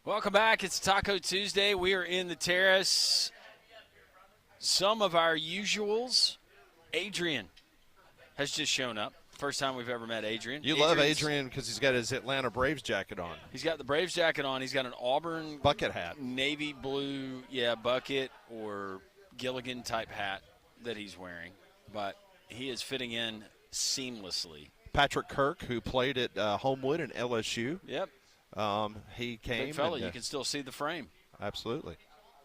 Welcome back. It's Taco Tuesday. We are in the terrace. Some of our usuals. Adrian has just shown up. First time we've ever met Adrian. You love Adrian because he's got his Atlanta Braves jacket on. He's got the Braves jacket on. He's got an Auburn bucket hat, navy blue, bucket or Gilligan type hat that he's wearing. But he is fitting in seamlessly. Patrick Kirk, who played at Homewood and LSU. Yep. He came. Big fella, you can still see the frame. Absolutely.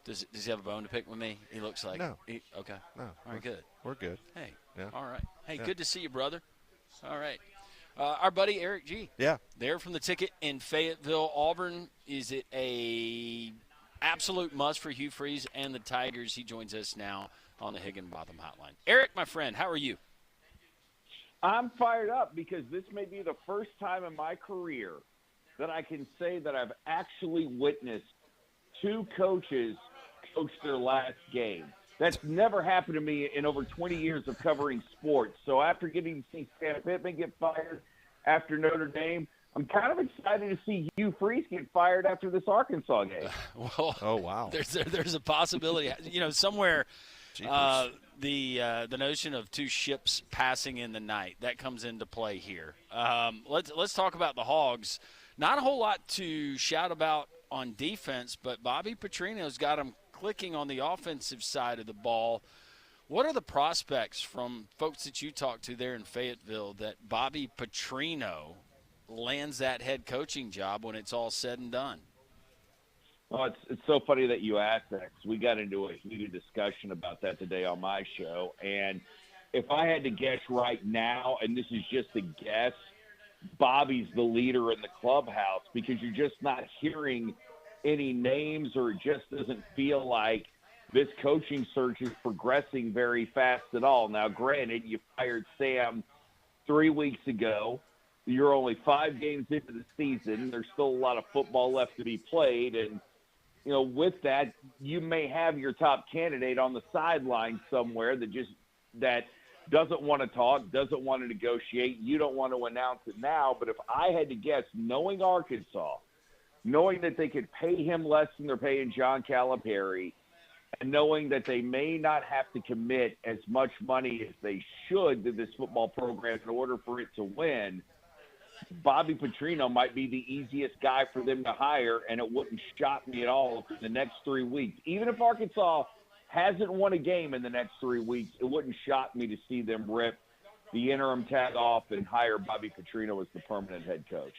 Does he have a bone to pick with me? He looks like. No. Okay. No. All right, good. We're good. Hey. Yeah. All right. Hey, good to see you, brother. All right. Our buddy Erik G. Yeah. They're from the ticket in Fayetteville, Auburn. Is it a absolute must for Hugh Freeze and the Tigers? He joins us now on the Higginbotham Hotline. Erik, my friend, how are you? I'm fired up because this may be the first time in my career that I can say that I've actually witnessed two coaches coach their last game. That's never happened to me in over 20 years of covering sports. So after getting to see Sam Pittman get fired after Notre Dame, I'm kind of excited to see Hugh Freeze get fired after this Arkansas game. Well, oh, wow. There's a possibility. Somewhere the notion of two ships passing in the night, that comes into play here. Let's talk about the Hogs. Not a whole lot to shout about on defense, but Bobby Petrino's got them clicking on the offensive side of the ball. What are the prospects from folks that you talk to there in Fayetteville that Bobby Petrino lands that head coaching job when it's all said and done? Well, it's so funny that you asked that because we got into a heated discussion about that today on my show. And if I had to guess right now, and this is just a guess, Bobby's the leader in the clubhouse because you're just not hearing any names, or it just doesn't feel like this coaching search is progressing very fast at all. Now, granted, you fired Sam 3 weeks ago. You're only 5 games into the season. There's still a lot of football left to be played. And, with that, you may have your top candidate on the sideline somewhere that doesn't want to talk, doesn't want to negotiate. You don't want to announce it now. But if I had to guess, knowing Arkansas, knowing that they could pay him less than they're paying John Calipari, and knowing that they may not have to commit as much money as they should to this football program in order for it to win, Bobby Petrino might be the easiest guy for them to hire, and it wouldn't shock me at all if in the next 3 weeks, even if Arkansas hasn't won a game in the next 3 weeks, it wouldn't shock me to see them rip the interim tag off and hire Bobby Petrino as the permanent head coach.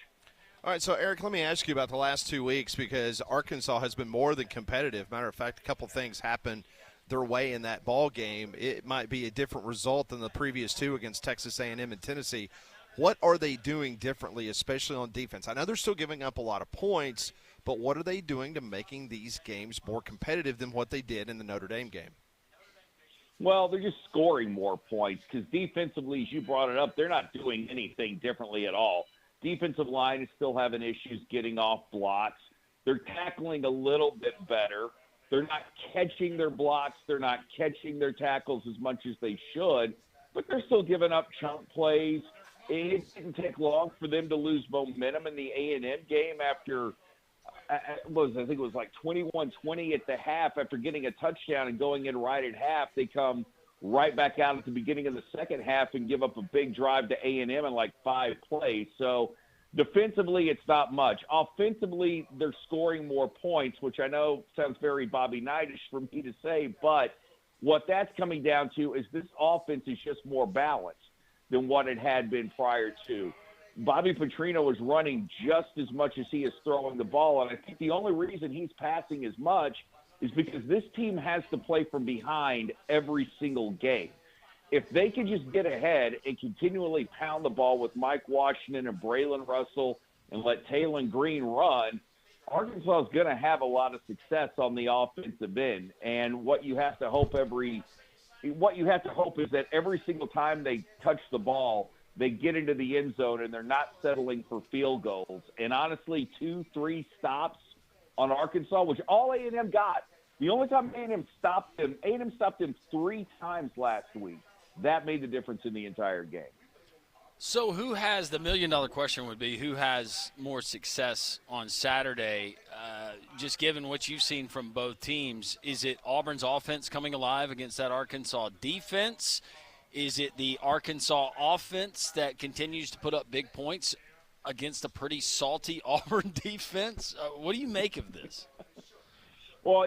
All right, so, Erik, let me ask you about the last 2 weeks because Arkansas has been more than competitive. Matter of fact, a couple things happened their way in that ball game. It might be a different result than the previous two against Texas A&M and Tennessee. What are they doing differently, especially on defense? I know they're still giving up a lot of points, but what are they doing to making these games more competitive than what they did in the Notre Dame game? Well, they're just scoring more points because defensively, as you brought it up, they're not doing anything differently at all. Defensive line is still having issues getting off blocks. They're tackling a little bit better. They're not catching their blocks. They're not catching their tackles as much as they should, but they're still giving up chunk plays. It didn't take long for them to lose momentum in the A&M game after, I think it was like 21-20 at the half after getting a touchdown and going in right at half. They come right back out at the beginning of the second half and give up a big drive to A&M in like 5 plays. So defensively, it's not much. Offensively, they're scoring more points, which I know sounds very Bobby Knight-ish for me to say, but what that's coming down to is this offense is just more balanced than what it had been prior to. Bobby Petrino is running just as much as he is throwing the ball, and I think the only reason he's passing as much is because this team has to play from behind every single game. If they can just get ahead and continually pound the ball with Mike Washington and Braylon Russell and let Taylon Green run, Arkansas is going to have a lot of success on the offensive end. And what you have to hope is that every single time they touch the ball, they get into the end zone and they're not settling for field goals. And honestly, 2-3 stops on Arkansas, which all A&M got. The only time A&M stopped them 3 times last week. That made the difference in the entire game. So the $1 million question would be who has more success on Saturday? Just given what you've seen from both teams, is it Auburn's offense coming alive against that Arkansas defense? Is it the Arkansas offense that continues to put up big points against a pretty salty Auburn defense? What do you make of this? Well,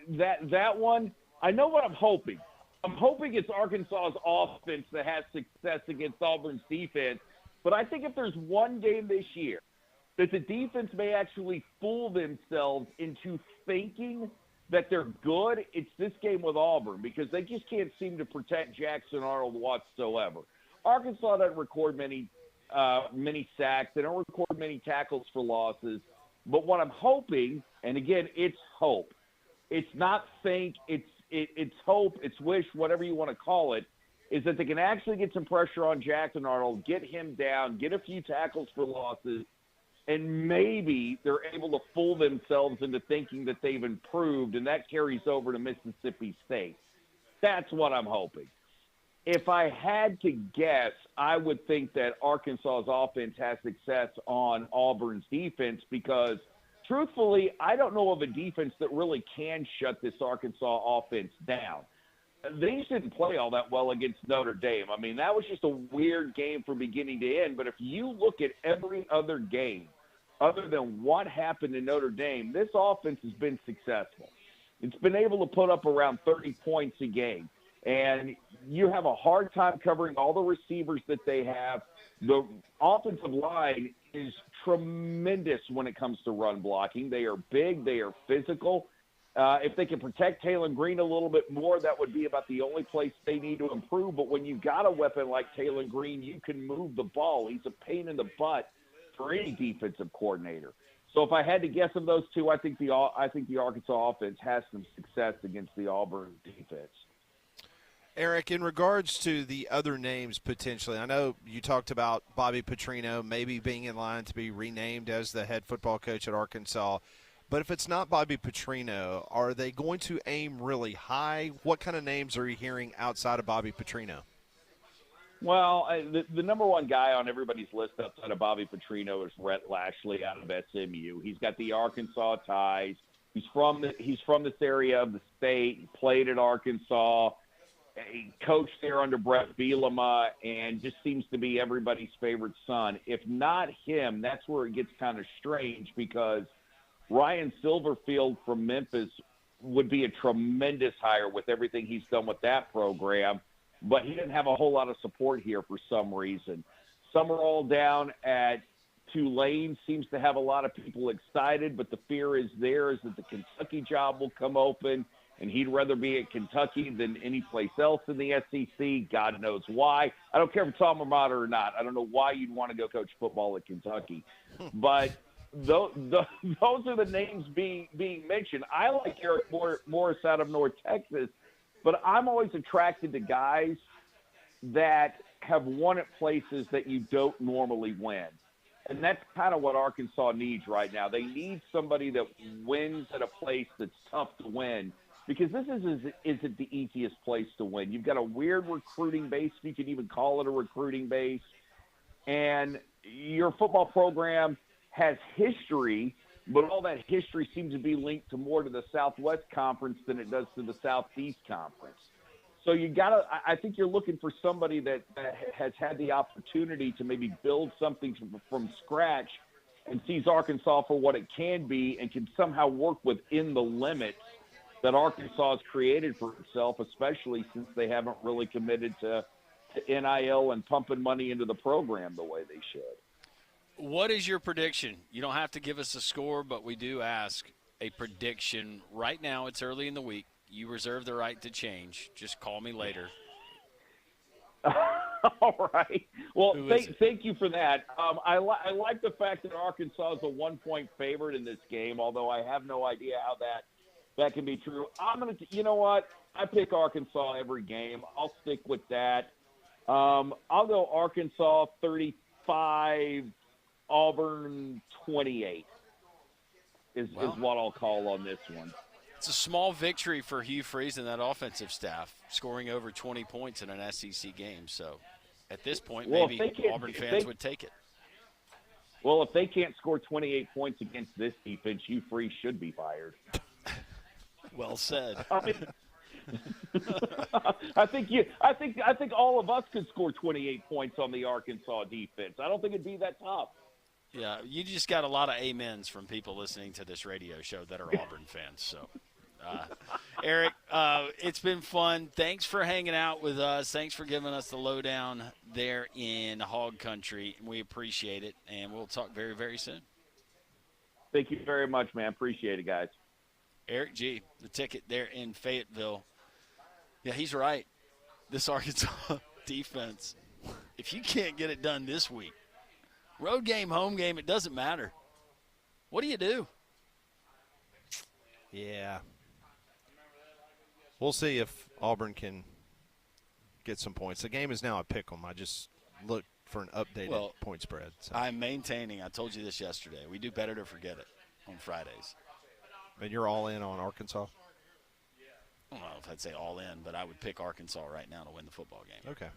that one. I know what I'm hoping. I'm hoping it's Arkansas's offense that has success against Auburn's defense. But I think if there's one game this year that the defense may actually fool themselves into thinking that they're good, it's this game with Auburn, because they just can't seem to protect Jackson Arnold whatsoever. Arkansas doesn't record many sacks. They don't record many tackles for losses. But what I'm hoping, and again, it's hope. It's not think. It's hope. It's wish, whatever you want to call it, is that they can actually get some pressure on Jackson Arnold, get him down, get a few tackles for losses, and maybe they're able to fool themselves into thinking that they've improved, and that carries over to Mississippi State. That's what I'm hoping. If I had to guess, I would think that Arkansas's offense has success on Auburn's defense because, truthfully, I don't know of a defense that really can shut this Arkansas offense down. They just didn't play all that well against Notre Dame. I mean, that was just a weird game from beginning to end. But if you look at every other game, other than what happened in Notre Dame, this offense has been successful. It's been able to put up around 30 points a game. And you have a hard time covering all the receivers that they have. The offensive line is tremendous when it comes to run blocking. They are big. They are physical. If they can protect Taylor Green a little bit more, that would be about the only place they need to improve. But when you've got a weapon like Taylor Green, you can move the ball. He's a pain in the butt for any defensive coordinator. So if I had to guess of those two, I think the Arkansas offense has some success against the Auburn defense. Erik, in regards to the other names potentially, I know you talked about Bobby Petrino maybe being in line to be renamed as the head football coach at Arkansas. But if it's not Bobby Petrino, are they going to aim really high? What kind of names are you hearing outside of Bobby Petrino? Well, the number one guy on everybody's list outside of Bobby Petrino is Rhett Lashley out of SMU. He's got the Arkansas ties. He's from this area of the state. He played at Arkansas. He coached there under Brett Bielema and just seems to be everybody's favorite son. If not him, that's where it gets kind of strange because Ryan Silverfield from Memphis would be a tremendous hire with everything he's done with that program, but he didn't have a whole lot of support here for some reason. Summerall down at Tulane seems to have a lot of people excited, but the fear is that the Kentucky job will come open, and he'd rather be at Kentucky than any place else in the SEC. God knows why. I don't care if it's alma mater or not. I don't know why you'd want to go coach football at Kentucky. But those are the names being mentioned. I like Eric Morris out of North Texas, but I'm always attracted to guys that have won at places that you don't normally win. And that's kind of what Arkansas needs right now. They need somebody that wins at a place that's tough to win. Because this isn't the easiest place to win. You've got a weird recruiting base, if you can even call it a recruiting base. And your football program has history, but all that history seems to be linked to more to the Southwest Conference than it does to the Southeast Conference. So I think you're looking for somebody that has had the opportunity to maybe build something from scratch and sees Arkansas for what it can be and can somehow work within the limits that Arkansas has created for itself, especially since they haven't really committed to NIL and pumping money into the program the way they should. What is your prediction? You don't have to give us a score, but we do ask a prediction. Right now, it's early in the week. You reserve the right to change. Just call me later. All right. Well, thank you for that. I like the fact that Arkansas is a 1-point favorite in this game, although I have no idea how that can be true. You know what? I pick Arkansas every game. I'll stick with that. I'll go Arkansas 35, Auburn 28 is what I'll call on this one. It's a small victory for Hugh Freeze and that offensive staff, scoring over 20 points in an SEC game. So At this point, Well, maybe Auburn fans would take it. Well, if they can't score 28 points against this defense, you three should be fired. Well said. I mean, I think all of us could score 28 points on the Arkansas defense. I don't think it'd be that tough. Yeah, you just got a lot of amens from people listening to this radio show that are Auburn fans. So, Erik, it's been fun. Thanks for hanging out with us. Thanks for giving us the lowdown there in Hog Country. We appreciate it, and we'll talk very, very soon. Thank you very much, man. Appreciate it, guys. Erik G., the ticket there in Fayetteville. Yeah, he's right. This Arkansas defense, if you can't get it done this week, road game, home game, it doesn't matter. What do you do? Yeah. We'll see if Auburn can get some points. The game is now a pick 'em. I just looked for an updated point spread. So. I'm maintaining, I told you this yesterday, we do better to forget it on Fridays. And you're all in on Arkansas? I don't know if I'd say all in, but I would pick Arkansas right now to win the football game. Okay.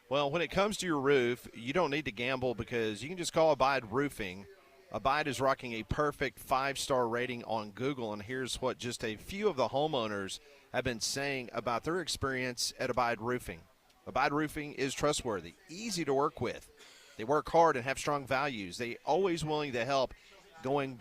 Well, when it comes to your roof, you don't need to gamble because you can just call Abide Roofing. Abide is rocking a perfect 5-star rating on Google, and here's what just a few of the homeowners have been saying about their experience at Abide Roofing. Abide Roofing is trustworthy, easy to work with. They work hard and have strong values. They always willing to help, going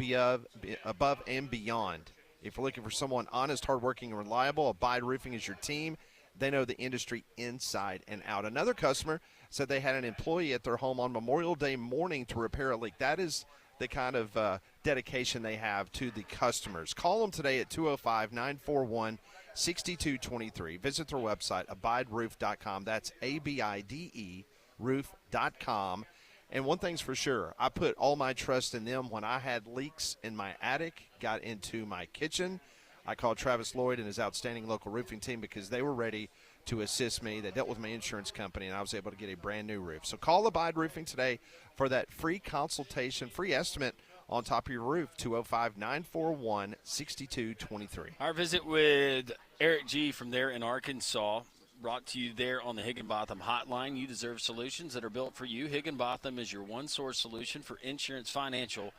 above and beyond. If you're looking for someone honest, hardworking, and reliable, Abide Roofing is your team. They know the industry inside and out. Another customer said they had an employee at their home on Memorial Day morning to repair a leak. That is the kind of dedication they have to the customers. Call them today at 205-941-6223. Visit their website, abideroof.com. That's ABIDE roof.com. And one thing's for sure, I put all my trust in them when I had leaks in my attic, got into my kitchen. I called Travis Lloyd and his outstanding local roofing team because they were ready to assist me. They dealt with my insurance company, and I was able to get a brand-new roof. So call Abide Roofing today for that free consultation, free estimate on top of your roof, 205-941-6223. Our visit with Erik G. from there in Arkansas, brought to you there on the Higginbotham Hotline. You deserve solutions that are built for you. Higginbotham is your one-source solution for insurance, financial,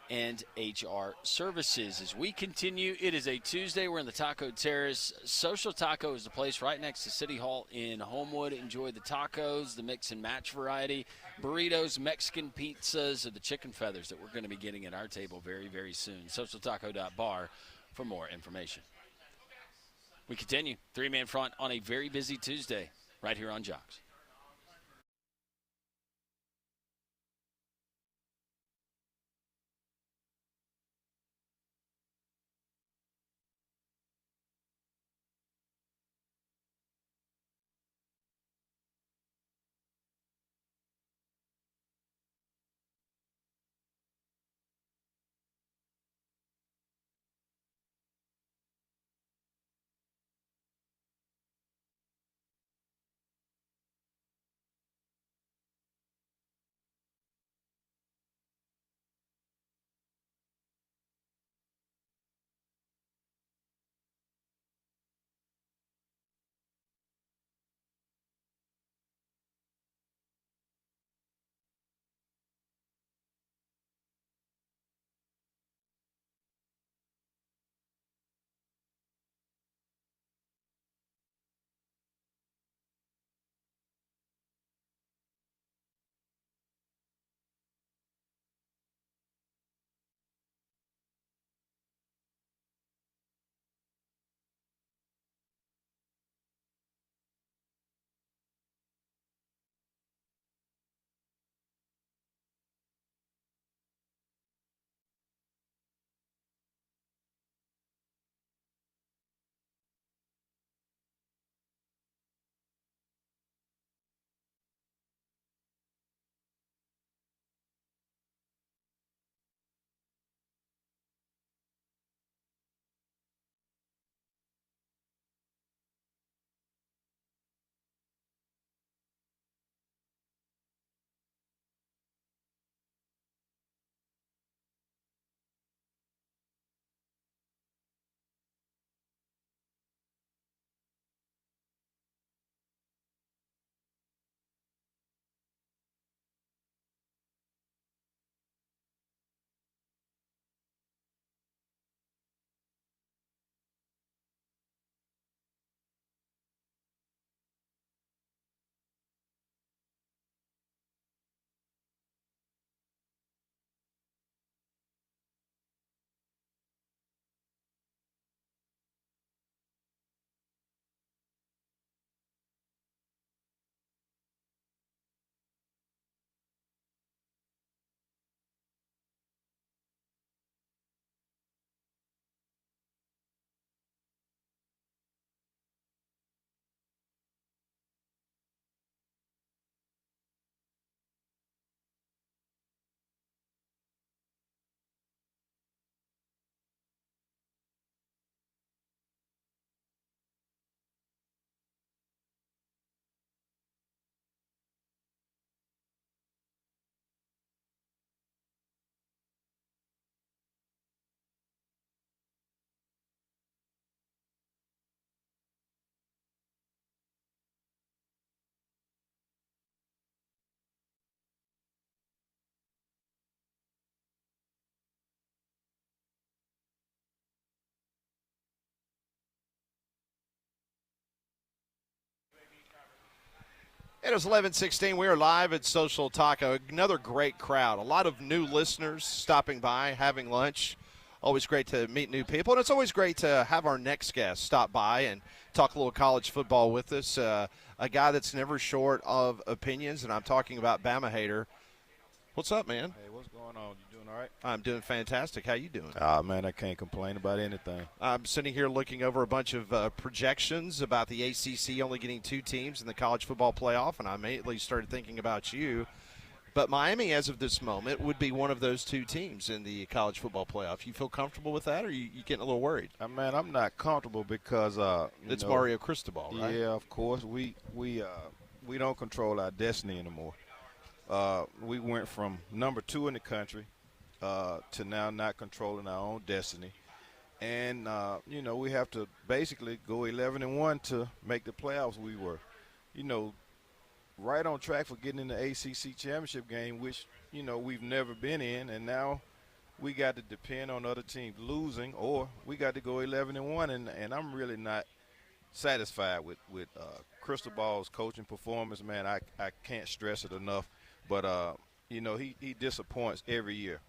and HR services. As we continue, it is a Tuesday. We're in the Taco Terrace. Social Taco is the place right next to City Hall in Homewood. Enjoy the tacos, the mix and match variety, burritos, Mexican pizzas, or the chicken feathers that we're going to be getting at our table very, very soon. SocialTaco.bar for more information. We continue. Three-man front on a very busy Tuesday right here on Jocks. It was 11:16. We are live at Social Taco. Another great crowd. A lot of new listeners stopping by, having lunch. Always great to meet new people. And it's always great to have our next guest stop by and talk a little college football with us. A guy that's never short of opinions, and I'm talking about Bama Hater. What's up, man? Hey, what's going on? You doing all right? I'm doing fantastic. How you doing? Man, I can't complain about anything. I'm sitting here looking over a bunch of projections about the ACC only getting 2 teams in the college football playoff, and I immediately started thinking about you. But Miami, as of this moment, would be one of those 2 teams in the college football playoff. You feel comfortable with that, or you getting a little worried? Man, I'm not comfortable because it's Mario Cristobal, right? Yeah, of course. We don't control our destiny anymore. We went from number 2 in the country to now not controlling our own destiny. And, we have to basically go 11-1 to make the playoffs. We were, right on track for getting in the ACC championship game, which, we've never been in. And now we got to depend on other teams losing, or we got to go 11-1. And I'm really not satisfied with Cristobal's coaching performance, man. I can't stress it enough. But, he disappoints every year.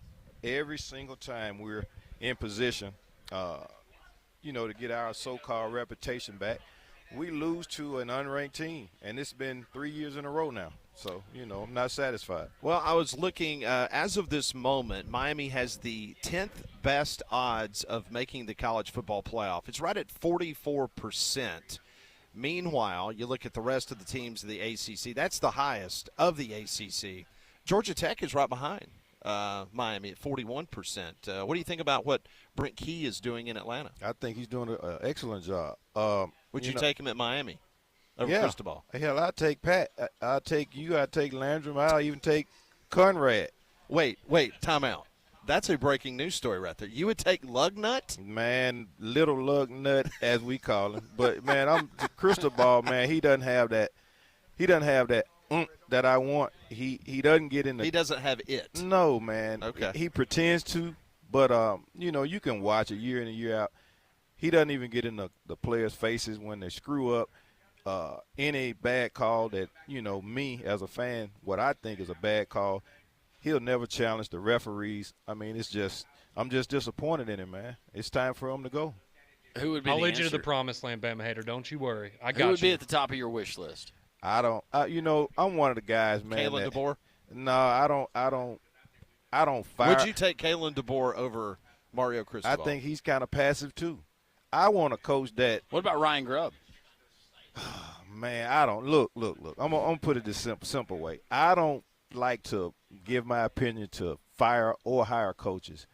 Every single time we're in position, to get our so-called reputation back, we lose to an unranked team. And it's been 3 years in a row now. So, I'm not satisfied. Well, I was looking, as of this moment, Miami has the 10th best odds of making the college football playoff. It's right at 44%. Meanwhile, you look at the rest of the teams of the ACC. That's the highest of the ACC. Georgia Tech is right behind Miami at 41%. What do you think about what Brent Key is doing in Atlanta? I think he's doing an excellent job. Would you take him at Miami over yeah. Cristobal? Hell, I'll take Pat. I'll take you. I'll take Landrum. I'll even take Conrad. Wait, time out. That's a breaking news story right there. You would take Lugnut? Man, little Lugnut, as we call him. But, man, I'm the Cristobal, man. He doesn't have that. He doesn't have that that I want. He doesn't get in the – He doesn't have it. No, man. Okay. He pretends to, but, you can watch it year in and year out. He doesn't even get in the players' faces when they screw up. Any bad call that, me as a fan, what I think is a bad call, he'll never challenge the referees. I mean, I'm just disappointed in him, man. It's time for him to go. Who would be I'll the lead you to answer? the promised land, Bama Hater. Don't you worry. I got Who you. would be at the top of your wish list? I'm one of the guys, man. Kalen DeBoer? No, I don't fire. Would you take Kalen DeBoer over Mario Cristobal? I think he's kind of passive too. I want a coach that. What about Ryan Grubb? Man, I don't look. I'm gonna put it this simple way. I don't like to give my opinion to fire or hire coaches,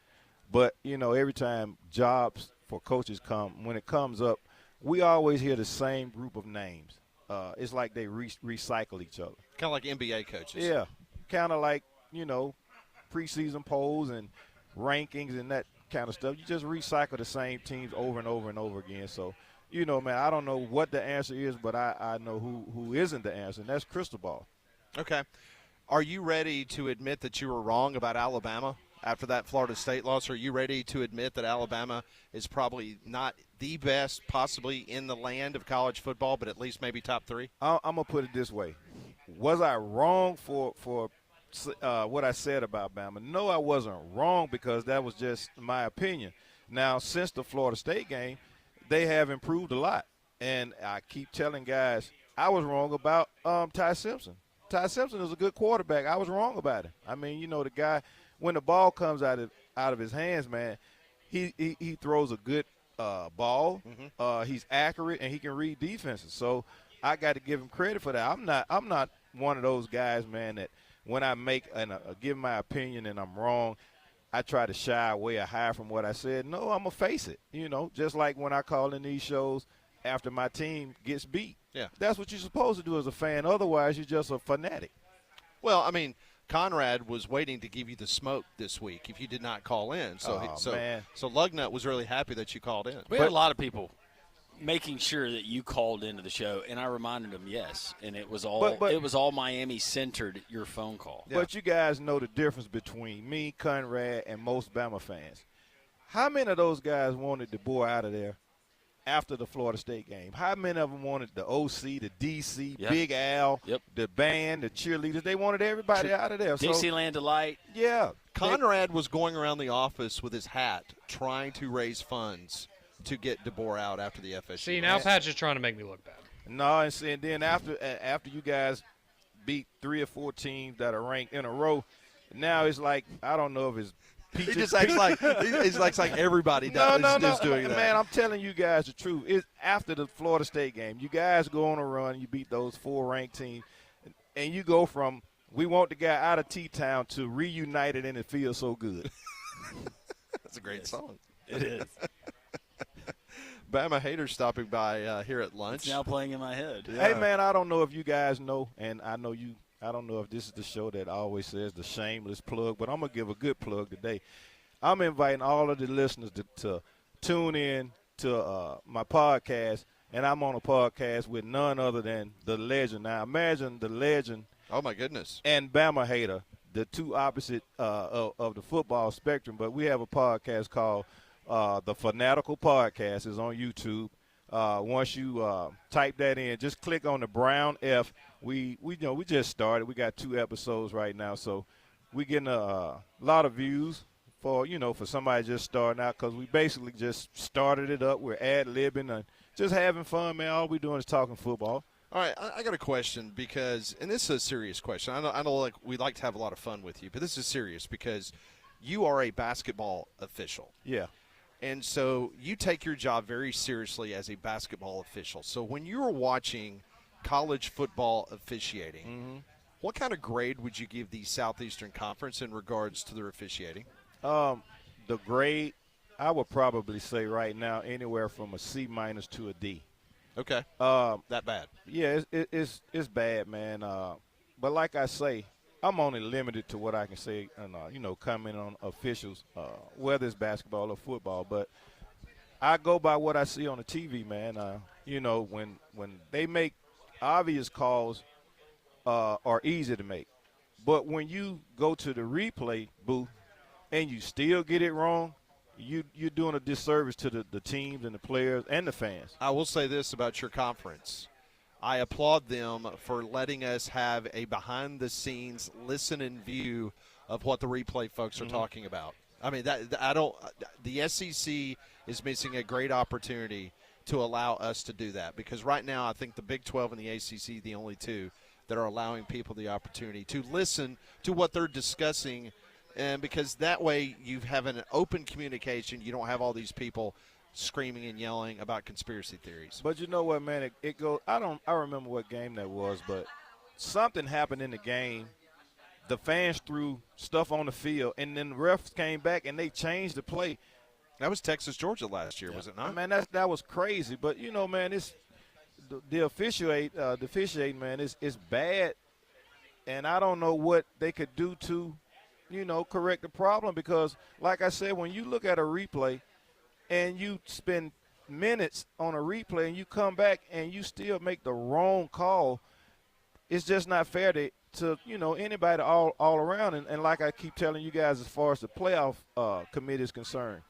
but every time jobs for coaches when it comes up, we always hear the same group of names. It's like they recycle each other. Kind of like NBA coaches. Yeah, kind of like preseason polls and rankings and that kind of stuff. You just recycle the same teams over and over and over again. So. Man, I don't know what the answer is, but I know who isn't the answer, and that's Cristobal. Okay. Are you ready to admit that you were wrong about Alabama after that Florida State loss? Are you ready to admit that Alabama is probably not the best possibly in the land of college football, but at least maybe top 3? I'm going to put it this way. Was I wrong for what I said about Bama? No, I wasn't wrong because that was just my opinion. Now, since the Florida State game, they have improved a lot. And I keep telling guys, I was wrong about Ty Simpson. Ty Simpson is a good quarterback. I was wrong about him. I mean, the guy, when the ball comes out of his hands, man, he throws a good ball. Mm-hmm. He's accurate, and he can read defenses. So I got to give him credit for that. I'm not one of those guys, man, that when I give my opinion and I'm wrong, I try to shy away or hide from what I said. No, I'm going to face it, just like when I call in these shows after my team gets beat. Yeah. That's what you're supposed to do as a fan. Otherwise, you're just a fanatic. Well, I mean, Conrad was waiting to give you the smoke this week if you did not call in. So Lugnut was really happy that you called in. We had a lot of people making sure that you called into the show, and I reminded them yes, and it was all Miami centered. Your phone call, but you guys know the difference between me, Conrad, and most Bama fans. How many of those guys wanted DeBoer out of there after the Florida State game? How many of them wanted the OC, the DC, Yep. Big Al, Yep. the band, the cheerleaders? They wanted everybody out of there. Dixieland Delight. Yeah. Conrad was going around the office with his hat trying to raise funds to get DeBoer out after the FSU. See, now Pat's just trying to make me look bad. No, and then after you guys beat 3 or 4 teams that are ranked in a row, now it's like, I don't know if it's He just acts like everybody is doing that. Man, I'm telling you guys the truth. It's after the Florida State game. You guys go on a run. You beat those 4 ranked teams, and you go from we want the guy out of T-Town to reunited and it feels so good. That's a great song. It is. Bama haters stopping by here at lunch. It's now playing in my head. Yeah. Hey, man, I don't know if you guys know, and I don't know if this is the show that always says the shameless plug, but I'm going to give a good plug today. I'm inviting all of the listeners to tune in to my podcast, and I'm on a podcast with none other than the legend. Now, imagine the legend. Oh, my goodness. And Bama hater, the two opposite of the football spectrum, but we have a podcast called The Fanatical Podcast. It's on YouTube. Once you type that in, just click on the brown F. We just started. We got 2 episodes right now, so we're getting a lot of views for somebody just starting out, because we basically just started it up. We're ad-libbing and just having fun, man. All we're doing is talking football. All right, I got a question because, and this is a serious question. I know like we like to have a lot of fun with you, but this is serious because you are a basketball official. Yeah. And so you take your job very seriously as a basketball official. So when you were watching college football officiating, what kind of grade would you give the Southeastern Conference in regards to their officiating? The grade, I would probably say right now anywhere from a C- to a D. Okay. That bad? Yeah, it's bad, man. But like I say, I'm only limited to what I can say and, comment on officials, whether it's basketball or football. But I go by what I see on the TV, man. When they make obvious calls are easy to make. But when you go to the replay booth and you still get it wrong, you're doing a disservice to the teams and the players and the fans. I will say this about your conference. I applaud them for letting us have a behind-the-scenes listen and view of what the replay folks are talking about. I mean, the SEC is missing a great opportunity to allow us to do that, because right now I think the Big 12 and the ACC are the only two that are allowing people the opportunity to listen to what they're discussing, and because that way you have an open communication. You don't have all these people screaming and yelling about conspiracy theories. But you know what, man? It goes. I remember what game that was, but something happened in the game. The fans threw stuff on the field, and then the refs came back and they changed the play. That was Texas-Georgia last year, was it not? Man, that was crazy. But man, it's the officiating, man, is bad, and I don't know what they could do to, correct the problem, because, like I said, when you look at a replay and you spend minutes on a replay and you come back and you still make the wrong call, it's just not fair to anybody all around. And like I keep telling you guys, as far as the playoff committee is concerned,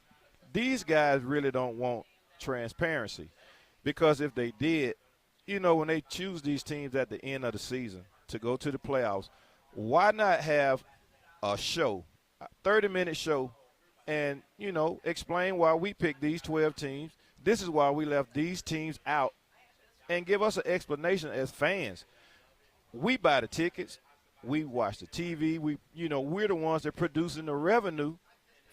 these guys really don't want transparency, because if they did, when they choose these teams at the end of the season to go to the playoffs, why not have a show, a 30-minute show, and, explain why we picked these 12 teams. This is why we left these teams out, and give us an explanation as fans. We buy the tickets. We watch the TV. We're the ones that are producing the revenue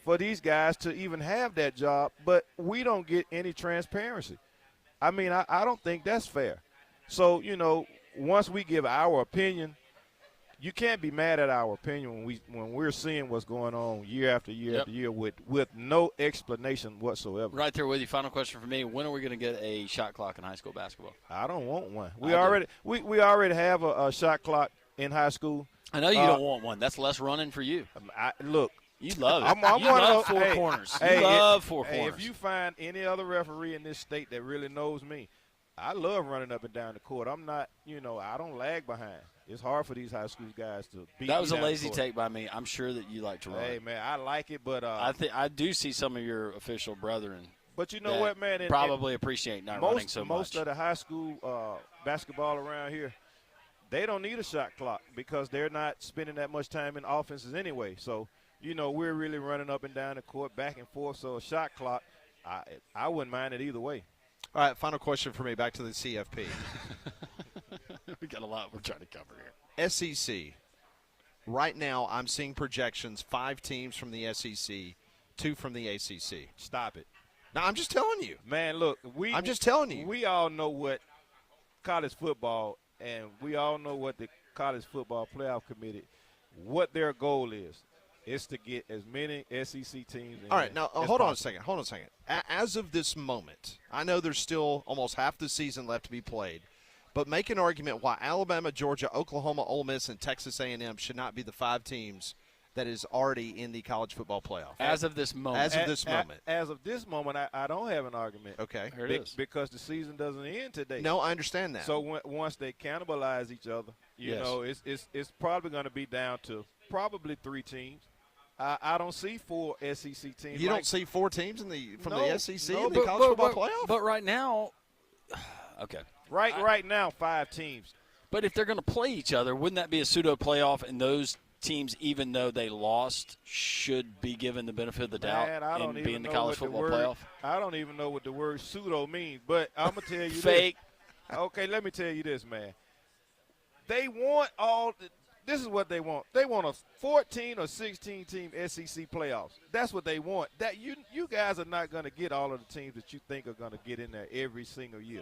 for these guys to even have that job, but we don't get any transparency. I mean, I don't think that's fair. So, once we give our opinion, you can't be mad at our opinion when we're seeing what's going on year after year after year with no explanation whatsoever. Right there with you. Final question for me: when are we going to get a shot clock in high school basketball? I don't want one. We already have a shot clock in high school. I know you don't want one. That's less running for you. Look, you love it. I'm you one love of those, four corners. You love four corners. If you find any other referee in this state that really knows me, I love running up and down the court. I'm not, I don't lag behind. It's hard for these high school guys to beat. That was me a down lazy the court. take by me. I'm sure that you like to run. Hey, man, I like it, but I do see some of your official brethren But you know that what, man? probably appreciate not running so much. Most of the high school basketball around here, they don't need a shot clock because they're not spending that much time in offenses anyway. So, we're really running up and down the court, back and forth. So a shot clock, I wouldn't mind it either way. All right, final question for me. Back to the CFP. We got a lot we're trying to cover here. SEC. Right now, I'm seeing projections: 5 teams from the SEC, 2 from the ACC. Stop it. Now, I'm just telling you. Man, look, I'm just telling you. We all know what college football, and we all know what the college football playoff committee, what their goal is. It's to get as many SEC teams in. All right, now hold on a possible. second. As of this moment, I know there's still almost half the season left to be played, but make an argument why Alabama, Georgia, Oklahoma, Ole Miss, and Texas A&M should not be the 5 teams that is already in the college football playoff. As of this moment. As of this moment, I don't have an argument. Okay. Here it is. Because the season doesn't end today. No, I understand that. So once they cannibalize each other, you know, it's probably going to be down to probably 3 teams. I don't see 4 SEC teams. You don't see 4 teams from the SEC no, in the college football playoff? But right now, okay. Right now, 5 teams. But if they're going to play each other, wouldn't that be a pseudo playoff? And those teams, even though they lost, should be given the benefit of the doubt and be in the college football playoff? I don't even know what the word pseudo means, but I'm going to tell you Fake. This. Okay, let me tell you this, man. They want this is what they want. They want a 14 or 16 team SEC playoffs. That's what they want. That you guys are not going to get all of the teams that you think are going to get in there every single year.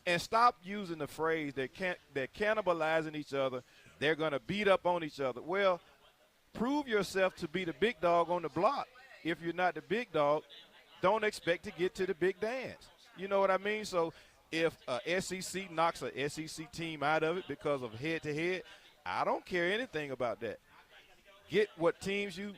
And stop using the phrase they're cannibalizing each other. They're going to beat up on each other. Well, prove yourself to be the big dog on the block. If you're not the big dog, don't expect to get to the big dance. You know what I mean? So if a SEC knocks a SEC team out of it because of head-to-head, I don't care anything about that. Get what teams you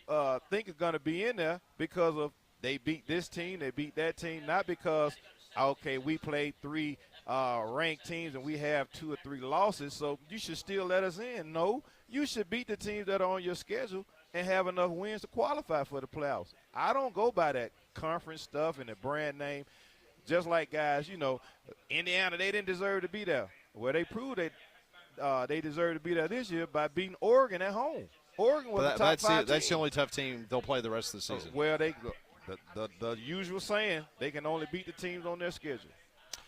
think are going to be in there because of they beat this team, they beat that team, not because, okay, we played 3 ranked teams and we have 2 or 3 losses, so you should still let us in. No, you should beat the teams that are on your schedule and have enough wins to qualify for the playoffs. I don't go by that conference stuff and the brand name. Just like guys, Indiana, they didn't deserve to be there. Well, they proved they deserve to be there this year by beating Oregon at home. Oregon was the top 5 team. That's the only tough team they'll play the rest of the season. Well, the usual saying, they can only beat the teams on their schedule.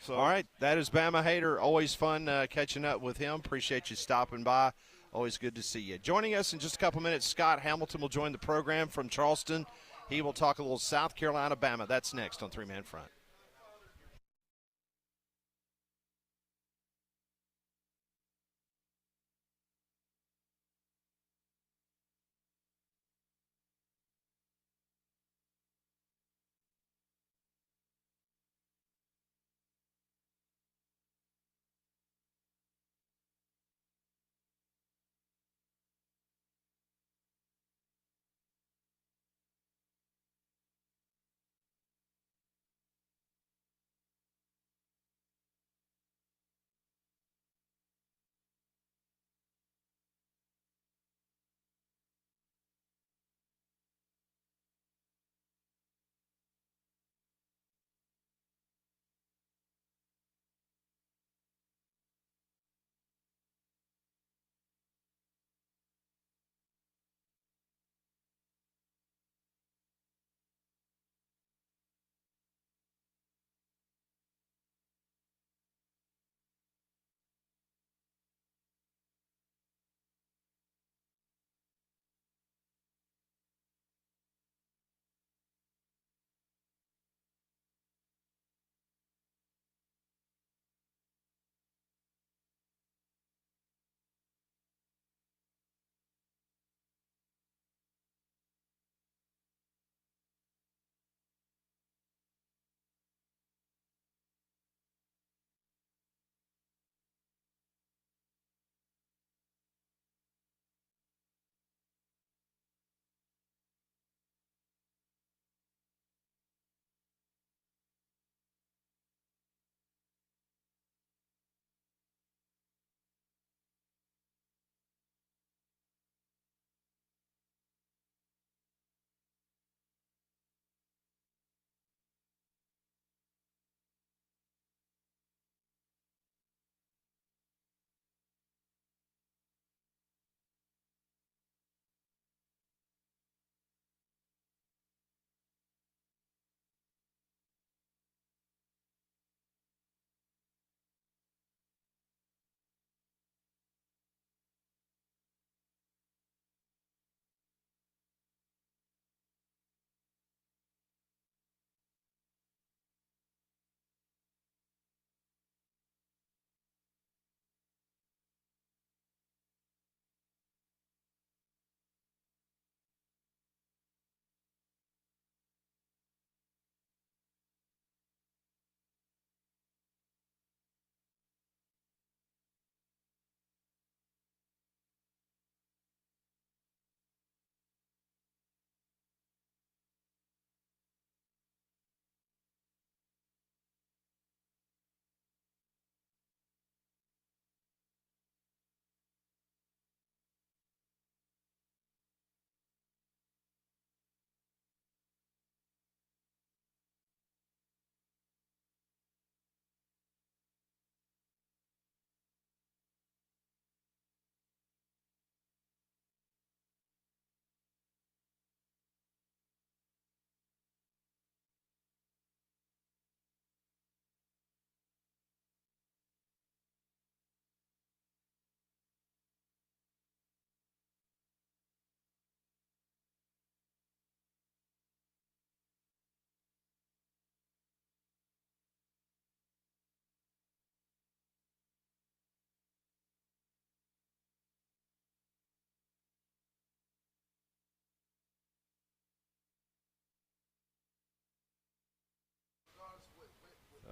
So, all right, that is Bama Hater. Always fun catching up with him. Appreciate you stopping by. Always good to see you. Joining us in just a couple minutes, Scott Hamilton will join the program from Charleston. He will talk a little South Carolina, Bama. That's next on 3-Man Front.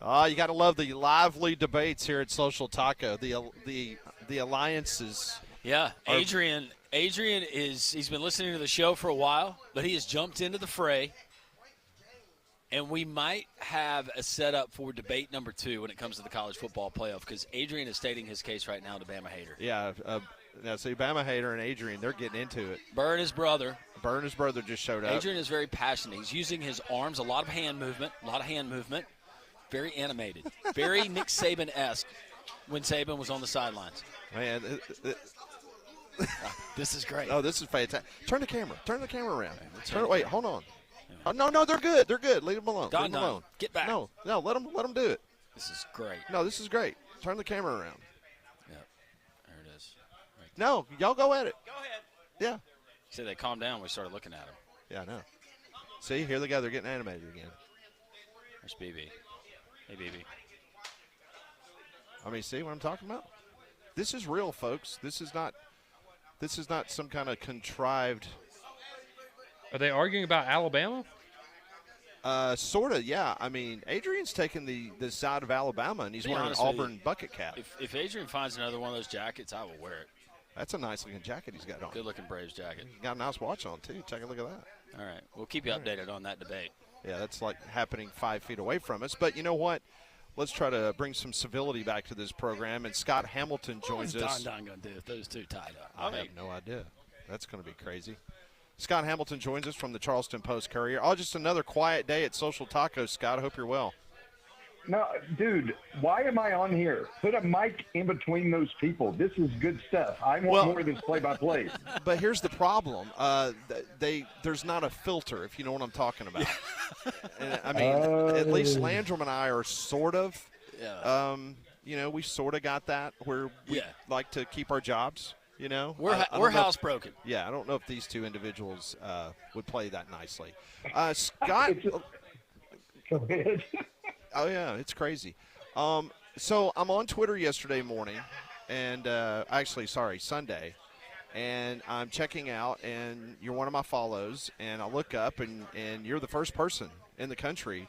You got to love the lively debates here at Social Taco. The alliances. Yeah, Adrian he's been listening to the show for a while, but he has jumped into the fray. And we might have a setup for debate number 2 when it comes to the college football playoff, because Adrian is stating his case right now to Bama Hater. Yeah, now see, Bama Hater and Adrian, they're getting into it. Burr and his brother just showed up. Adrian is very passionate. He's using his arms, a lot of hand movement, very animated, very Nick Saban-esque when Saban was on the sidelines. Man, this is great. Oh, this is fantastic. Turn the camera around. Wait, hold on. Oh, no, they're good. Leave them alone. Don, get back. No, let them do it. This is great. No, this is great. Turn the camera around. Yep, there it is. Right. No, y'all go at it. Go ahead. Yeah. You said they calmed down when we started looking at him. Yeah, I know. See, here they go. They're getting animated again. There's BB. Hey, BB. I mean, see what I'm talking about? This is real, folks. This is not some kind of contrived. Are they arguing about Alabama? Sort of, yeah. I mean, Adrian's taking the side of Alabama, and he's wearing an Auburn bucket cap. If Adrian finds another one of those jackets, I will wear it. That's a nice-looking jacket he's got on. Good-looking Braves jacket. He's got a nice watch on, too. Take a look at that. All right. We'll keep you updated on that debate. Yeah, that's like happening 5 feet away from us. But you know what? Let's try to bring some civility back to this program. And Scott Hamilton joins us. What's Don going to do if those two tied up? I have no idea. That's going to be crazy. Scott Hamilton joins us from the Charleston Post-Courier. Oh, just another quiet day at Social Taco, Scott. I hope you're well. No, dude, why am I on here? Put a mic in between those people. This is good stuff. I want more of this play-by-play. But here's the problem. There's not a filter, if you know what I'm talking about. And, I mean, at least Landrum and I are sort of. Yeah. We sort of got that where we like to keep our jobs. You know, we're housebroken. Yeah, I don't know if these two individuals would play that nicely. Scott. Go ahead. Oh yeah, it's crazy. So I'm on Twitter yesterday morning, and Sunday, and I'm checking out, and you're one of my follows, and I look up, and you're the first person in the country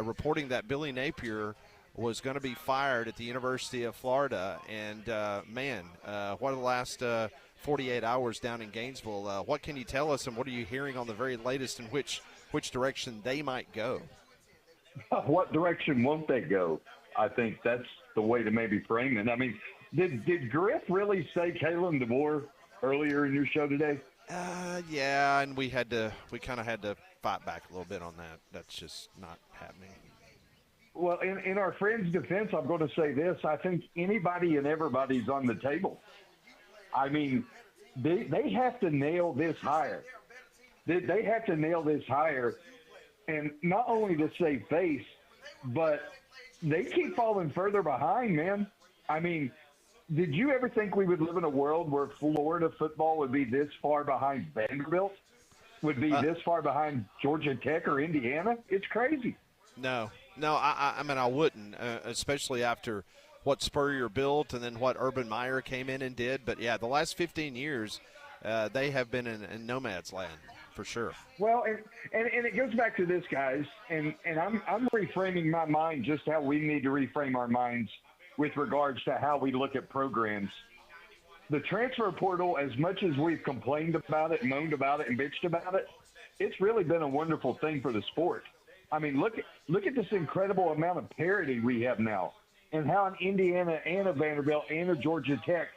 reporting that Billy Napier was going to be fired at the University of Florida. And, what are the last 48 hours down in Gainesville? What can you tell us, and what are you hearing on the very latest in which direction they might go? What direction won't they go? I think that's the way to maybe frame it. I mean, did Griff really say Kalen DeBoer earlier in your show today? Yeah, and we kind of had to fight back a little bit on that. That's just not happening. Well, in our friend's defense, I'm going to say this. I think anybody and everybody's on the table. I mean, they have to nail this hire. They have to nail this hire, and not only to save face, but they keep falling further behind, man. I mean, did you ever think we would live in a world where Florida football would be this far behind Vanderbilt? Would be this far behind Georgia Tech or Indiana? It's crazy. No, I mean, I wouldn't, especially after what Spurrier built and then what Urban Meyer came in and did. But, yeah, the last 15 years, they have been in nomad's land for sure. Well, and it goes back to this, guys, and I'm reframing my mind just how we need to reframe our minds with regards to how we look at programs. The transfer portal, as much as we've complained about it, moaned about it, and bitched about it, it's really been a wonderful thing for the sport. I mean, look at this incredible amount of parity we have now, and how an Indiana and a Vanderbilt and a Georgia Tech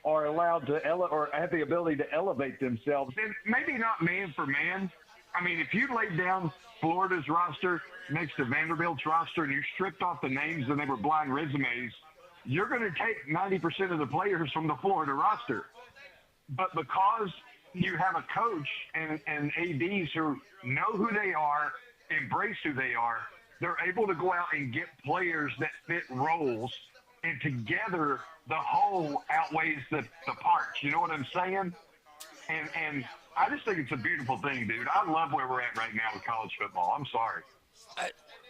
are allowed to or have the ability to elevate themselves. And maybe not man for man. I mean, if you laid down Florida's roster next to Vanderbilt's roster and you stripped off the names and they were blind resumes, you're going to take 90% of the players from the Florida roster. But because you have a coach and ADs who know who they are, embrace who they are, they're able to go out and get players that fit roles, and together the whole outweighs the parts. You know what I'm saying? And I just think it's a beautiful thing, dude. I love where we're at right now with college football. I'm sorry.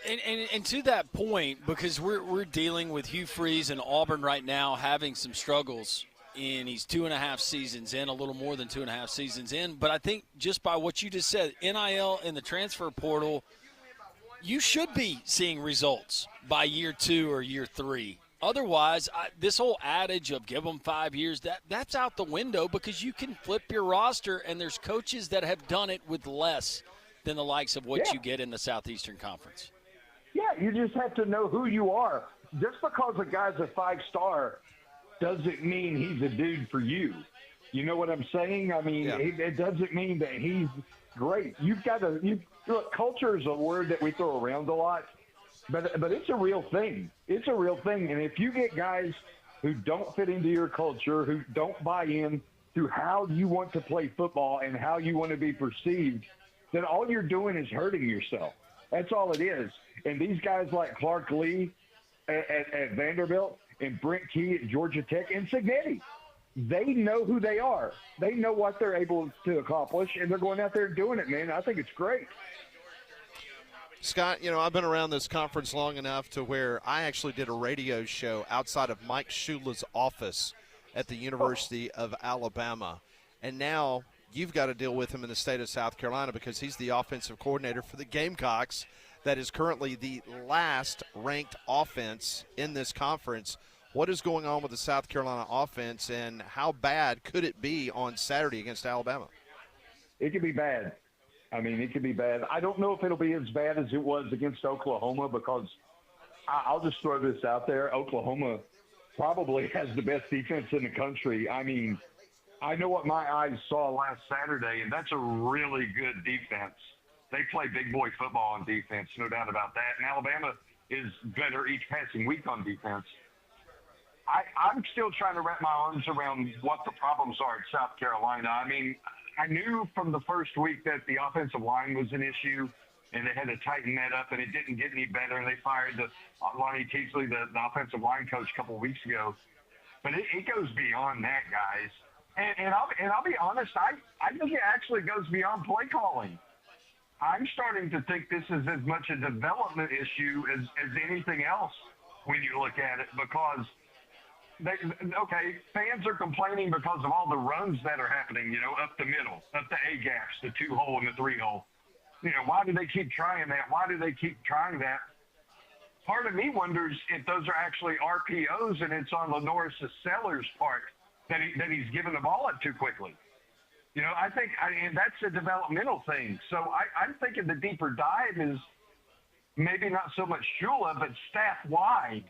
And to that point, because we're dealing with Hugh Freeze and Auburn right now having some struggles, and he's 2.5 seasons in, a little more than 2.5 seasons in. But I think just by what you just said, NIL and the transfer portal, you should be seeing results by year 2 or year 3. Otherwise, this whole adage of give them 5 years, that's out the window because you can flip your roster, and there's coaches that have done it with less than the likes of what you get in the Southeastern Conference. Yeah, you just have to know who you are. Just because a guy's a 5-star doesn't mean he's a dude for you. You know what I'm saying? I mean, it doesn't mean that he's great. You've got to look, culture is a word that we throw around a lot, but it's a real thing. It's a real thing. And if you get guys who don't fit into your culture, who don't buy in to how you want to play football and how you want to be perceived, then all you're doing is hurting yourself. That's all it is. And these guys like Clark Lee at Vanderbilt and Brent Key at Georgia Tech and Signetti, they know who they are. They know what they're able to accomplish, and they're going out there and doing it, man. I think it's great. Scott, I've been around this conference long enough to where I actually did a radio show outside of Mike Shula's office at the University of Alabama. And now you've got to deal with him in the state of South Carolina because he's the offensive coordinator for the Gamecocks that is currently the last ranked offense in this conference. What is going on with the South Carolina offense, and how bad could it be on Saturday against Alabama? It could be bad. I mean, it could be bad. I don't know if it'll be as bad as it was against Oklahoma because I'll just throw this out there. Oklahoma probably has the best defense in the country. I mean, I know what my eyes saw last Saturday, and that's a really good defense. They play big boy football on defense, no doubt about that. And Alabama is better each passing week on defense. I'm still trying to wrap my arms around what the problems are at South Carolina. I mean, I knew from the first week that the offensive line was an issue, and they had to tighten that up, and it didn't get any better. And they fired Lonnie Teasley, the offensive line coach, a couple of weeks ago. But it goes beyond that, guys. And I'll be honest, I think it actually goes beyond play calling. I'm starting to think this is as much a development issue as anything else when you look at it, because fans are complaining because of all the runs that are happening, up the middle, up the A gaps, the 2-hole and the 3-hole. Why do they keep trying that? Why do they keep trying that? Part of me wonders if those are actually RPOs and it's on Lenoris Sellers' part that he's given the ball up too quickly. I think and that's a developmental thing. So I'm thinking the deeper dive is maybe not so much Shula, but staff-wide.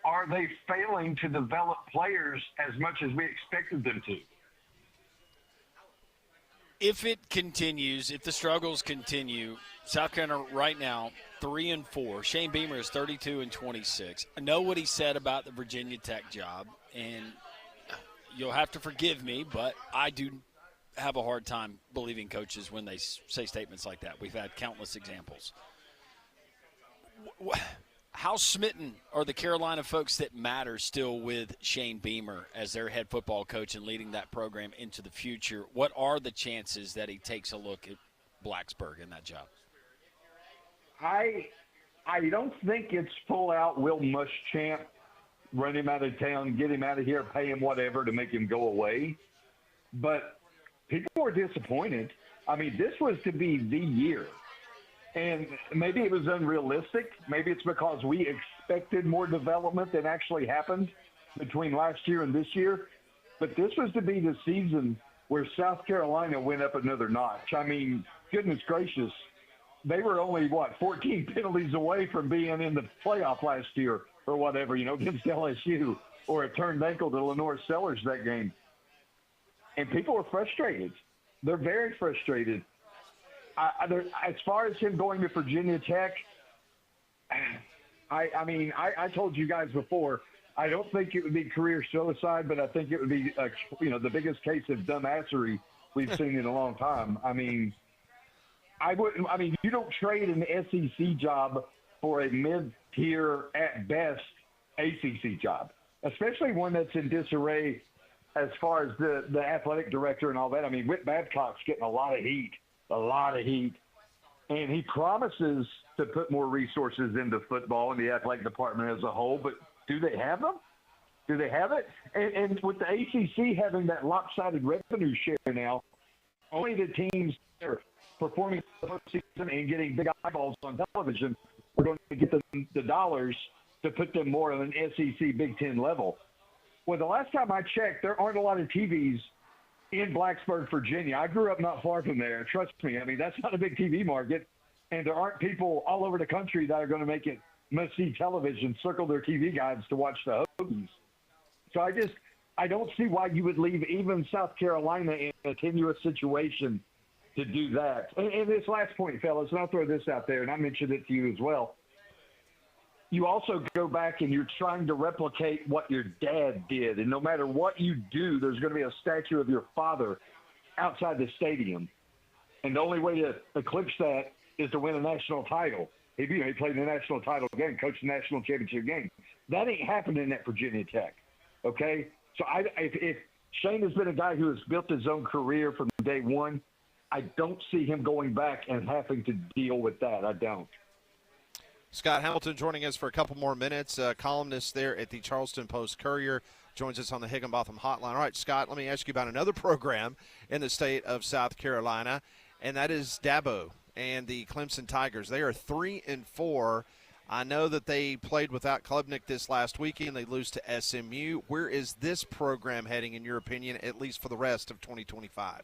Are they failing to develop players as much as we expected them to? If it continues, if the struggles continue, South Carolina right now 3-4. Shane Beamer is 32-26. I know what he said about the Virginia Tech job, and you'll have to forgive me, but I do have a hard time believing coaches when they say statements like that. We've had countless examples. How smitten are the Carolina folks that matter still with Shane Beamer as their head football coach and leading that program into the future? What are the chances that he takes a look at Blacksburg in that job? I don't think it's full out Will Muschamp, run him out of town, get him out of here, pay him whatever to make him go away. But people were disappointed. I mean, this was to be the year. And maybe it was unrealistic. Maybe it's because we expected more development than actually happened between last year and this year. But this was to be the season where South Carolina went up another notch. I mean, goodness gracious, they were only, 14 penalties away from being in the playoff last year or whatever, against LSU, or a turned ankle to Lenoris Sellers that game. And people are frustrated. They're very frustrated. As far as him going to Virginia Tech, I told you guys before, I don't think it would be career suicide, but I think it would be, the biggest case of dumbassery we've seen in a long time. I mean, you don't trade an SEC job for a mid-tier, at best, ACC job, especially one that's in disarray as far as the athletic director and all that. I mean, Whit Babcock's getting a lot of heat. And he promises to put more resources into football and the athletic department as a whole, but do they have them? Do they have it? And with the ACC having that lopsided revenue share now, only the teams that are performing the postseason and getting big eyeballs on television, we're going to get them the dollars to put them more on an SEC Big Ten level. Well, the last time I checked, there aren't a lot of TVs in Blacksburg, Virginia. I grew up not far from there. Trust me. I mean, that's not a big TV market. And there aren't people all over the country that are going to make it must-see television, circle their TV guides to watch the Hokies. So I don't see why you would leave even South Carolina in a tenuous situation to do that. And this last point, fellas, and I'll throw this out there, and I mentioned it to you as well. You also go back and you're trying to replicate what your dad did. And no matter what you do, there's going to be a statue of your father outside the stadium. And the only way to eclipse that is to win a national title. He played in the national title game, coached the national championship game. That ain't happening at Virginia Tech, okay? So if Shane has been a guy who has built his own career from day one, I don't see him going back and having to deal with that. I don't. Scott Hamilton joining us for a couple more minutes, columnist there at the Charleston Post-Courier, joins us on the Higginbotham Hotline. All right, Scott, let me ask you about another program in the state of South Carolina, and that is Dabo and the Clemson Tigers. They are 3-4. I know that they played without Klubnik this last weekend. They lose to SMU. Where is this program heading, in your opinion, at least for the rest of 2025?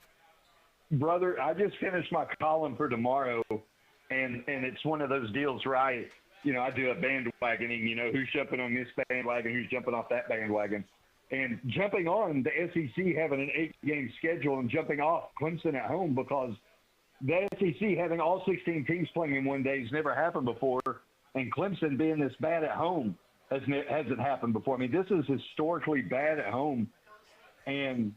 Brother, I just finished my column for tomorrow, and it's one of those deals where I do a bandwagoning, who's jumping on this bandwagon, who's jumping off that bandwagon. And jumping on the SEC having an 8-game schedule and jumping off Clemson at home because the SEC having all 16 teams playing in one day has never happened before, and Clemson being this bad at home hasn't happened before. I mean, this is historically bad at home, and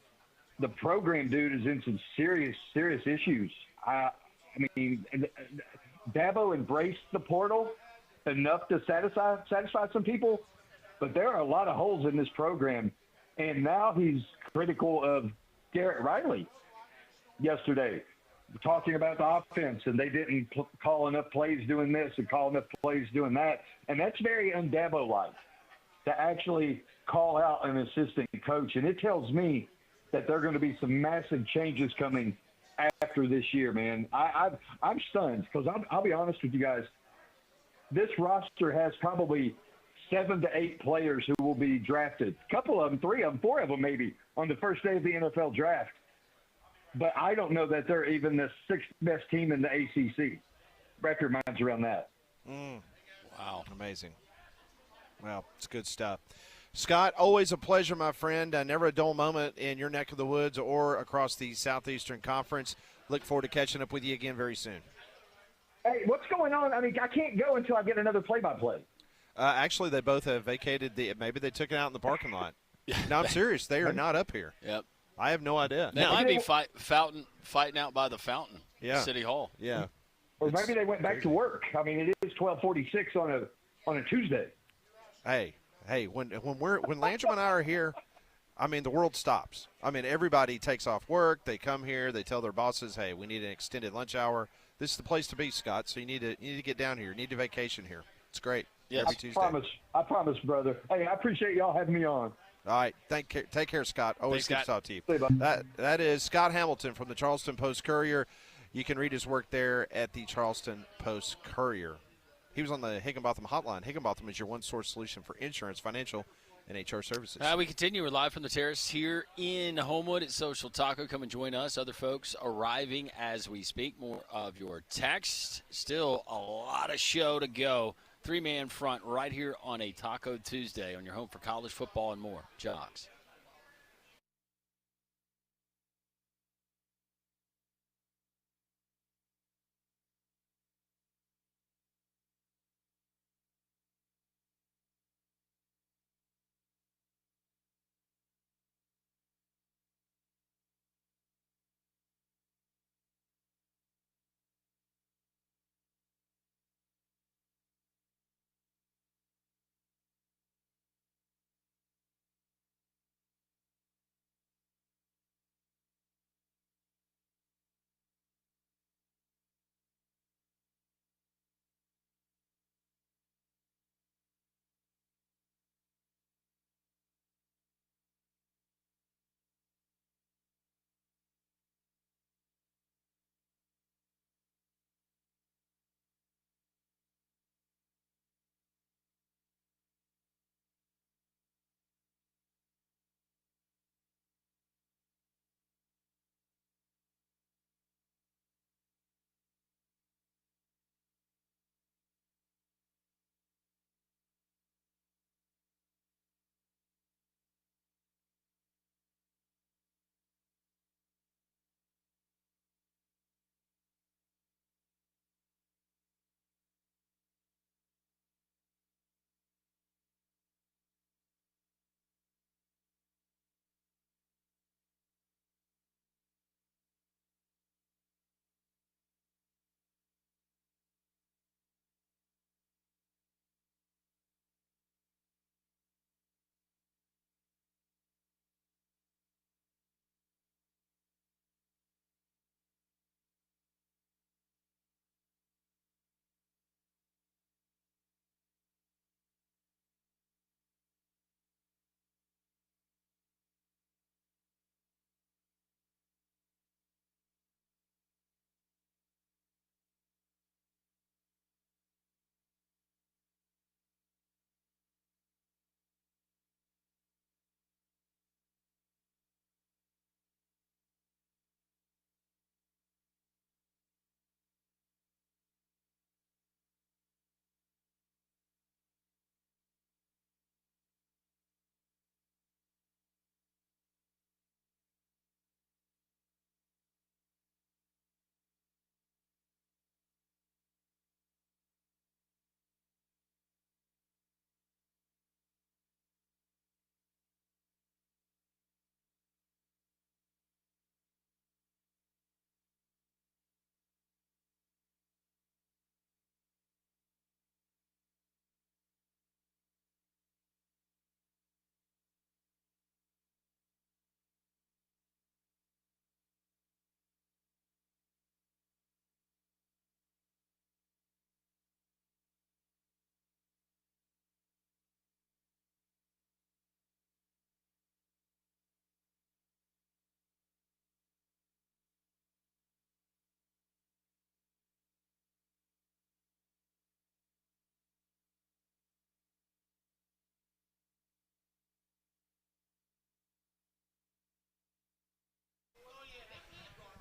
the program, dude, is in some serious, serious issues. I mean, Dabo embraced the portal enough to satisfy some people, but there are a lot of holes in this program, and now he's critical of Garrett Riley yesterday, talking about the offense, and they didn't call enough plays doing this and call enough plays doing that. And that's very un-Dabo-like, to actually call out an assistant coach. And it tells me that there are going to be some massive changes coming after this year, man. I'm stunned because I'll be honest with you guys. This roster has probably 7 to 8 players who will be drafted. A couple of them, 3 of them, 4 of them maybe, on the first day of the NFL draft. But I don't know that they're even the 6th best team in the ACC. Wrap your minds around that. Wow. Amazing. Well, it's good stuff. Scott, always a pleasure, my friend. Never a dull moment in your neck of the woods or across the Southeastern Conference. Look forward to catching up with you again very soon. Hey, what's going on? I mean, I can't go until I get another play-by-play. Actually, they both have vacated maybe they took it out in the parking lot. No, I'm serious. They are not up here. Yep. I have no idea. They might be fighting out by the fountain, City Hall. Yeah. Or maybe they went back to work. I mean, it is 12:46 on a Tuesday. Hey, when Landrum and I are here, I mean, the world stops. I mean, everybody takes off work. They come here. They tell their bosses, hey, we need an extended lunch hour. This is the place to be, Scott. So you need to get down here. You need to vacation here. It's great. Yes. Every Tuesday. I promise, brother. Hey, I appreciate y'all having me on. All right. Take care, Scott. Always good to talk to you. See you, bud. That is Scott Hamilton from the Charleston Post-Courier. You can read his work there at the Charleston Post-Courier. He was on the Higginbotham Hotline. Higginbotham is your one-source solution for insurance, financial, and HR services. We continue. We're live from the terrace here in Homewood at Social Taco. Come and join us. Other folks arriving as we speak. More of your text. Still a lot of show to go. 3-man front right here on a Taco Tuesday on your home for college football and more. Jocks.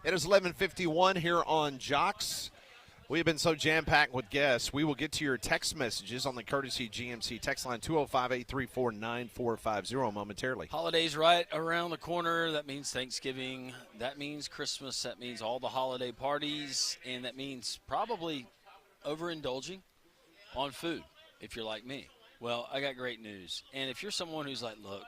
It is 11:51 here on Jocks. We have been so jam-packed with guests. We will get to your text messages on the courtesy GMC text line 205-834-9450 momentarily. Holidays right around the corner. That means Thanksgiving. That means Christmas. That means all the holiday parties. And that means probably overindulging on food if you're like me. Well, I got great news. And if you're someone who's like, look,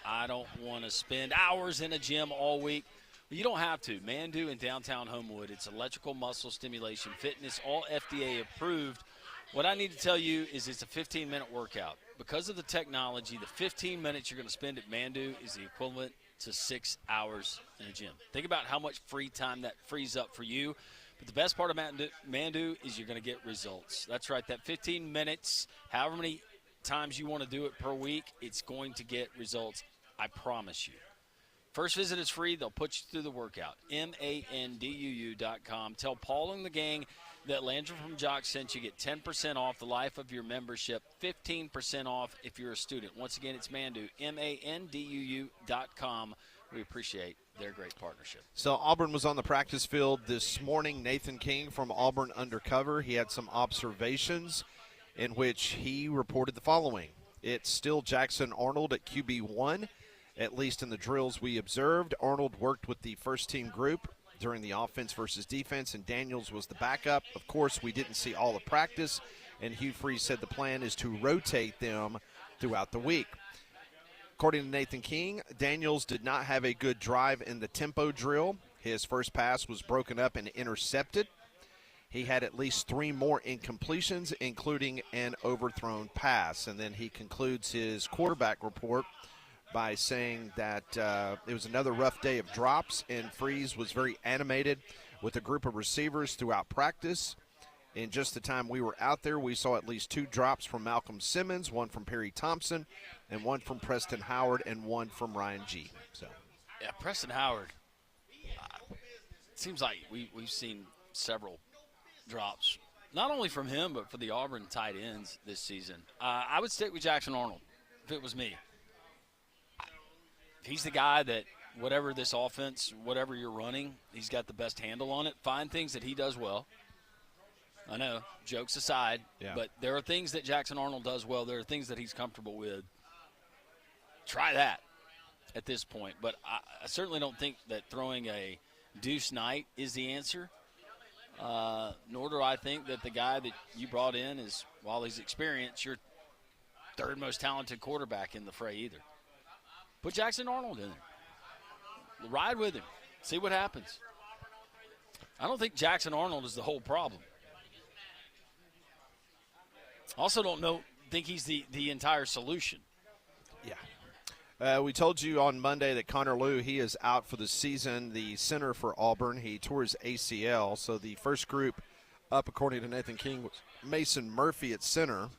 I don't want to spend hours in a gym all week. You don't have to. Mandu in downtown Homewood. It's electrical muscle stimulation fitness, all FDA approved. What I need to tell you is it's a 15-minute workout. Because of the technology, the 15 minutes you're going to spend at Mandu is the equivalent to 6 hours in a gym. Think about how much free time that frees up for you. But the best part of Mandu is you're going to get results. That's right. That 15 minutes, however many times you want to do it per week, it's going to get results. I promise you. First visit is free. They'll put you through the workout. MANDUU.com. Tell Paul and the gang that Landry from Jock sent you. Get 10% off the life of your membership, 15% off if you're a student. Once again, it's Mandu, MANDUU.com. We appreciate their great partnership. So Auburn was on the practice field this morning. Nathan King from Auburn Undercover. He had some observations in which he reported the following. It's still Jackson Arnold at QB1. At least in the drills we observed. Arnold worked with the first-team group during the offense versus defense, and Daniels was the backup. Of course, we didn't see all of practice, and Hugh Freeze said the plan is to rotate them throughout the week. According to Nathan King, Daniels did not have a good drive in the tempo drill. His first pass was broken up and intercepted. He had at least 3 more incompletions, including an overthrown pass. And then he concludes his quarterback report by saying that it was another rough day of drops, and Freeze was very animated with a group of receivers throughout practice. In just the time we were out there, we saw at least 2 drops from Malcolm Simmons, 1 from Perry Thompson, and 1 from Preston Howard, and 1 from Ryan G. So, yeah, Preston Howard. It seems like we've seen several drops, not only from him but for the Auburn tight ends this season. I would stick with Jackson Arnold if it was me. He's the guy that whatever this offense, whatever you're running, he's got the best handle on it. Find things that he does well. I know, jokes aside, but there are things that Jackson Arnold does well. There are things that he's comfortable with. Try that at this point. But I certainly don't think that throwing a Deuce Knight is the answer, nor do I think that the guy that you brought in is, while he's experienced, your third most talented quarterback in the fray either. Put Jackson Arnold in there. Ride with him. See what happens. I don't think Jackson Arnold is the whole problem. Also think he's the entire solution. Yeah. We told you on Monday that Connor Lew, he is out for the season, the center for Auburn. He tore his ACL. So the first group up, according to Nathan King, was Mason Murphy at center.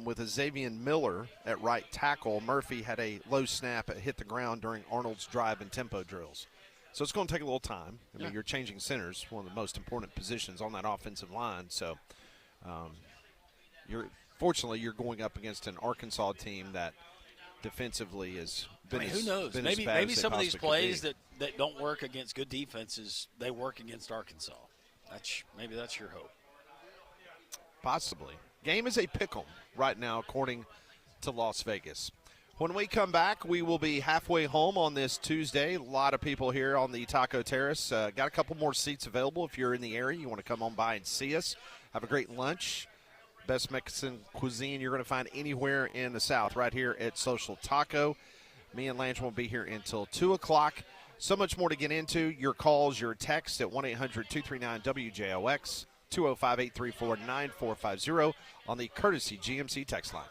With a Xavier Miller at right tackle. Murphy had a low snap that hit the ground during Arnold's drive and tempo drills. So it's going to take a little time. I mean, you're changing centers, one of the most important positions on that offensive line. So fortunately, you're going up against an Arkansas team that defensively has been who knows? Maybe some of these plays that don't work against good defenses, they work against Arkansas. Maybe that's your hope. Possibly. Game is a pick'em right now, according to Las Vegas. When we come back, we will be halfway home on this Tuesday. A lot of people here on the Taco Terrace. Got a couple more seats available if you're in the area. You want to come on by and see us. Have a great lunch. Best Mexican cuisine you're going to find anywhere in the South, right here at Social Taco. Me and Lance won't be here until 2 o'clock. So much more to get into. Your calls, your texts at 1-800-239-WJOX. 205-834-9450 on the courtesy GMC text line.